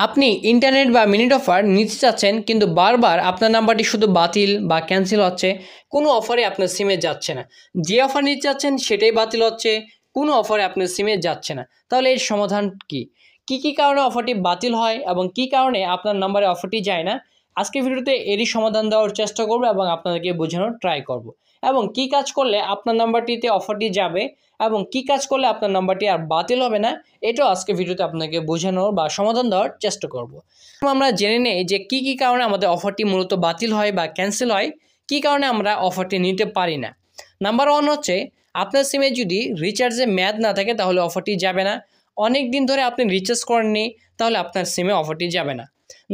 আপনি ইন্টারনেট বা minute offer নিতে চাচ্ছেন কিন্তু বারবার আপনার নাম্বারটি শুধু বাতিল বা ক্যান্সেল হচ্ছে, কোনো অফারে আপনার সিমে যাচ্ছে না। যে অফার নিতে চাচ্ছেন সেটাই বাতিল হচ্ছে, কোনো অফারে আপনার সিমে যাচ্ছে না। তাহলে এর সমাধান কী? কী কারণে অফারটি বাতিল হয় এবং কী কারণে আপনার নাম্বারে অফারটি যায় না, আজকের ভিডিওতে এরই সমাধান দেওয়ার চেষ্টা করব এবং আপনাদেরকে বোঝানোর ট্রাই করব। এবং কী কাজ করলে আপনার নাম্বারটিতে অফারটি যাবে এবং কী কাজ করলে আপনার নাম্বারটি আর বাতিল হবে না, এটাও আজকে ভিডিওতে আপনাকে বোঝানোর বা সমাধান দেওয়ার চেষ্টা করব। আমরা জেনে নেই যে কী কারণে আমাদের অফারটি মূলত বাতিল হয় বা ক্যান্সেল হয়, কী কারণে আমরা অফারটি নিতে পারি না। নাম্বার 1 হচ্ছে, আপনার সিমে যদি রিচার্জে মেয়াদ না থাকে তাহলে অফারটি যাবে না। অনেক দিন ধরে আপনি রিচার্জ করেননি তাহলে আপনার সিমে অফারটি যাবে না।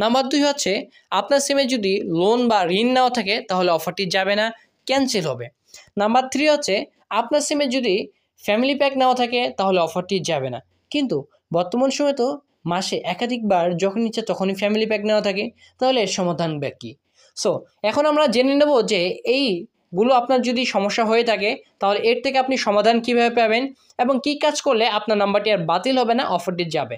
নাম্বার 2 হচ্ছে, আপনার সিমে যদি লোন বা ঋণ নাও থাকে তাহলে অফারটি যাবে না, ক্যান্সেল হবে। নাম্বার 3 হচ্ছে, আপনার সিমে যদি ফ্যামিলি প্যাক নেওয়া থাকে তাহলে অফারটি যাবে না। কিন্তু বর্তমান সময়ে তো মাসে একাধিকবার যখন ইচ্ছে তখনই ফ্যামিলি প্যাক নেওয়া থাকে, তাহলে এর সমাধান কী? সো এখন আমরা জেনে নেব যে এইগুলো আপনার যদি সমস্যা হয়ে থাকে তাহলে এর থেকে আপনি সমাধান কীভাবে পাবেন এবং কী কাজ করলে আপনার নাম্বারটি আর বাতিল হবে না, অফারটি যাবে।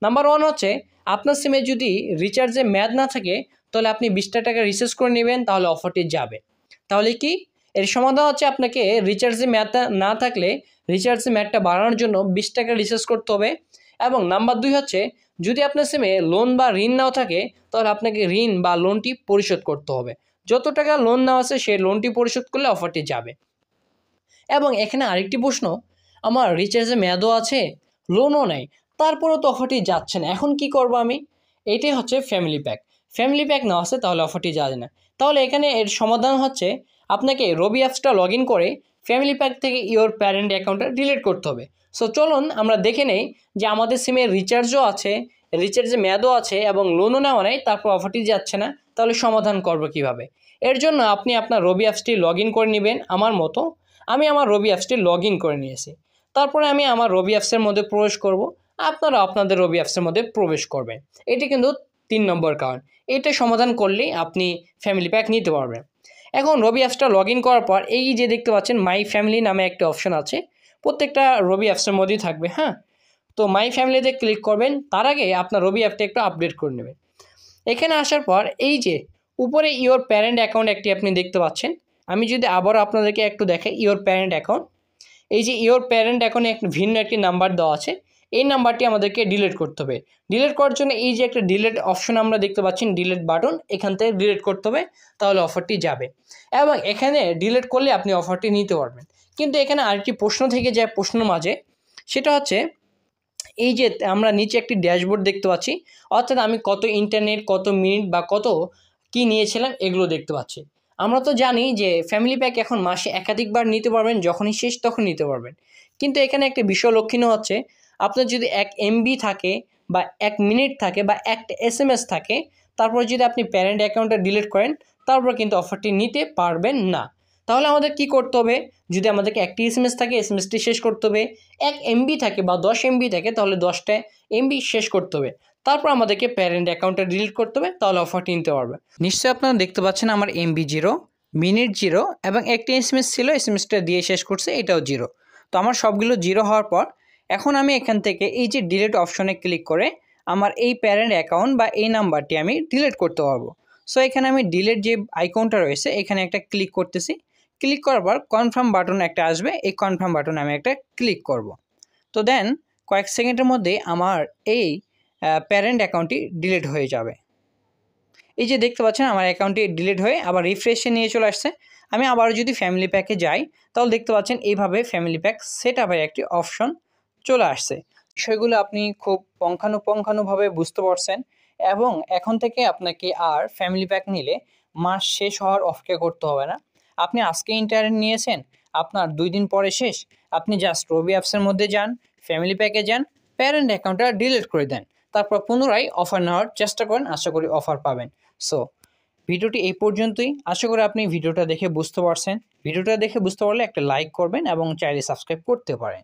নাম্বার 1 হচ্ছে, আপনার সিমে যদি রিচার্জে মেয়াদ না থাকে তাহলে আপনি 20 টাকা রিচার্জ করে নেবেন, তাহলে অফারটি যাবে। তাহলে কি এর সমাধান হচ্ছে, আপনাকে রিচার্জে মেয়াদটা না থাকলে রিচার্জে মেয়াদটা বাড়ানোর জন্য 20 টাকা রিচার্জ করতে হবে। এবং নাম্বার 2 হচ্ছে, যদি আপনার সিমে লোন বা ঋণ নাও থাকে তাহলে আপনাকে ঋণ বা লোনটি পরিশোধ করতে হবে। যত টাকা লোন নেওয়া আছে সেই লোনটি পরিশোধ করলে অফারটি যাবে। এবং এখানে আরেকটি প্রশ্ন, আমার রিচার্জে মেয়াদও আছে, লোনও নেই, তারপরেও তো অফারটি যাচ্ছে না, এখন কি করব আমি? এটাই হচ্ছে ফ্যামিলি প্যাক। ফ্যামিলি প্যাক নেওয়া আছে তাহলে অফারটি যাবে না। তাহলে এখানে এর সমাধান হচ্ছে, আপনাকে রবি অ্যাপসটা লগ ইন করে ফ্যামিলি প্যাক থেকে ইওর প্যারেন্ট অ্যাকাউন্টটা ডিলিট করতে হবে। সো চলুন আমরা দেখে নেই যে আমাদের সিমে রিচার্জও আছে, রিচার্জে মেয়াদও আছে এবং লোনও নেওয়া নেই, তারপর অফারটি যাচ্ছে না, তাহলে সমাধান করব কিভাবে? এর জন্য আপনি আপনার রবি অ্যাপসটি লগ ইন করে নেবেন আমার মতো। আমি আমার রবি অ্যাপসটি লগ ইন করে নিয়েছি। তারপরে আমি আমার রবি অ্যাপসের মধ্যে প্রবেশ করব, আপনারা আপনাদের রবি অ্যাপসের মধ্যে প্রবেশ করবেন। এটি কিন্তু 3 নম্বর কারণ। এটা সমাধান করলেই আপনি ফ্যামিলি প্যাক নিতে পারবেন। এখন রবি অ্যাপসটা লগ ইন করার পর এই যে দেখতে পাচ্ছেন মাই ফ্যামিলি নামে একটা অপশন আছে, প্রত্যেকটা রবি অ্যাপসের মধ্যেই থাকবে। হ্যাঁ, তো মাই ফ্যামিলিতে ক্লিক করবেন। তার আগে আপনার রবি অ্যাপটা একটু আপডেট করে নেবেন। এখানে আসার পর এই যে উপরে ইওর প্যারেন্ট অ্যাকাউন্ট একটি আপনি দেখতে পাচ্ছেন। আমি যদি আবারও আপনাদেরকে একটু দেখাই, ইওর প্যারেন্ট অ্যাকাউন্ট, এই যে ইওর প্যারেন্ট অ্যাকাউন্টে একটা ভিন্ন একটি নাম্বার দেওয়া আছে, এই নাম্বারটি আমাদেরকে ডিলিট করতে হবে। ডিলিট করার জন্য এই যে একটা ডিলিট অপশন আমরা দেখতে পাচ্ছি, ডিলিট বাটন, এখান থেকে ডিলিট করতে হবে, তাহলে অফারটি যাবে। এবং এখানে ডিলিট করলে আপনি অফারটি নিতে পারবেন। কিন্তু এখানে আরেকটি প্রশ্ন থেকে যায় প্রশ্নের মাঝে, সেটা হচ্ছে এই যে আমরা নিচে একটি ড্যাশবোর্ড দেখতে পাচ্ছি, অর্থাৎ আমি কত ইন্টারনেট, কত মিনিট বা কত কি নিয়েছিলাম এগুলো দেখতে পাচ্ছি। আমরা তো জানি যে ফ্যামিলি প্যাক এখন মাসে একাধিকবার নিতে পারবেন, যখনই শেষ তখন নিতে পারবেন। কিন্তু এখানে একটা বিষয় লক্ষণীয় হচ্ছে, আপনার যদি 1 MB থাকে বা 1 মিনিট থাকে বা একটা SMS থাকে, তারপর যদি আপনি প্যারেন্ট অ্যাকাউন্টটা ডিলিট করেন, তারপর কিন্তু অফারটি নিতে পারবেন না। তাহলে আমাদের কি করতে হবে? যদি আমাদেরকে একটি SMS থাকে, SMSটি শেষ করতে হবে। 1 MB থাকে বা 10 MB থাকে তাহলে 10টা MB শেষ করতে হবে। তারপর আমাদেরকে প্যারেন্ট অ্যাকাউন্টটা ডিলিট করতে হবে, তাহলে অফারটি নিতে পারবে। নিশ্চয়ই আপনারা দেখতে পাচ্ছেন আমার MB 0, মিনিট 0 এবং একটি SMS ছিল, SMSটা দিয়ে শেষ করছে, এটাও 0। তো আমার সবগুলো 0 হওয়ার পর এখন আমি এখান থেকে এই যে ডিলিট অপশনে ক্লিক করে আমার এই প্যারেন্ট অ্যাকাউন্ট বা এই নাম্বারটি আমি ডিলিট করতে পারবো। সো এখানে আমি ডিলিট যে আইকনটা রয়েছে এখানে একটা ক্লিক করতেছি। ক্লিক করার পর কনফার্ম বাটন একটা আসবে, এই কনফার্ম বাটনে আমি একটা ক্লিক করব। তো দেন কয়েক সেকেন্ডের মধ্যে আমার এই প্যারেন্ট অ্যাকাউন্টটি ডিলিট হয়ে যাবে। এই যে দেখতে পাচ্ছেন আমার অ্যাকাউন্টটি ডিলিট হয়ে আবার রিফ্রেশে নিয়ে চলে আসছে। আমি আবার যদি ফ্যামিলি প্যাকে যাই তাহলে দেখতে পাচ্ছেন এইভাবে ফ্যামিলি প্যাক সেট আপের একটি অপশন চলে আসছে। বিষয়গুলো আপনি খুব পুঙ্খানুপুঙ্খভাবে বুঝতে পারছেন এবং এখন থেকে আপনাকে আর ফ্যামিলি প্যাক নিলে মাস শেষ হওয়ার অপেক্ষা করতে হবে না। আপনি আজকে ইন্টারনেট নিয়েছেন, আপনার 2 দিন পরে শেষ, আপনি জাস্ট রবি অ্যাপসের মধ্যে যান, ফ্যামিলি প্যাকে যান, প্যারেন্ট অ্যাকাউন্টটা ডিলিট করে দেন, তারপর পুনরায় অফার নেওয়ার চেষ্টা করেন, আশা করি অফার পাবেন। সো ভিডিওটি এই পর্যন্তই। আশা করি আপনি ভিডিওটা দেখে বুঝতে পারছেন। ভিডিওটা দেখে বুঝতে পারলে একটা লাইক করবেন এবং চ্যানেল সাবস্ক্রাইব করতে পারেন।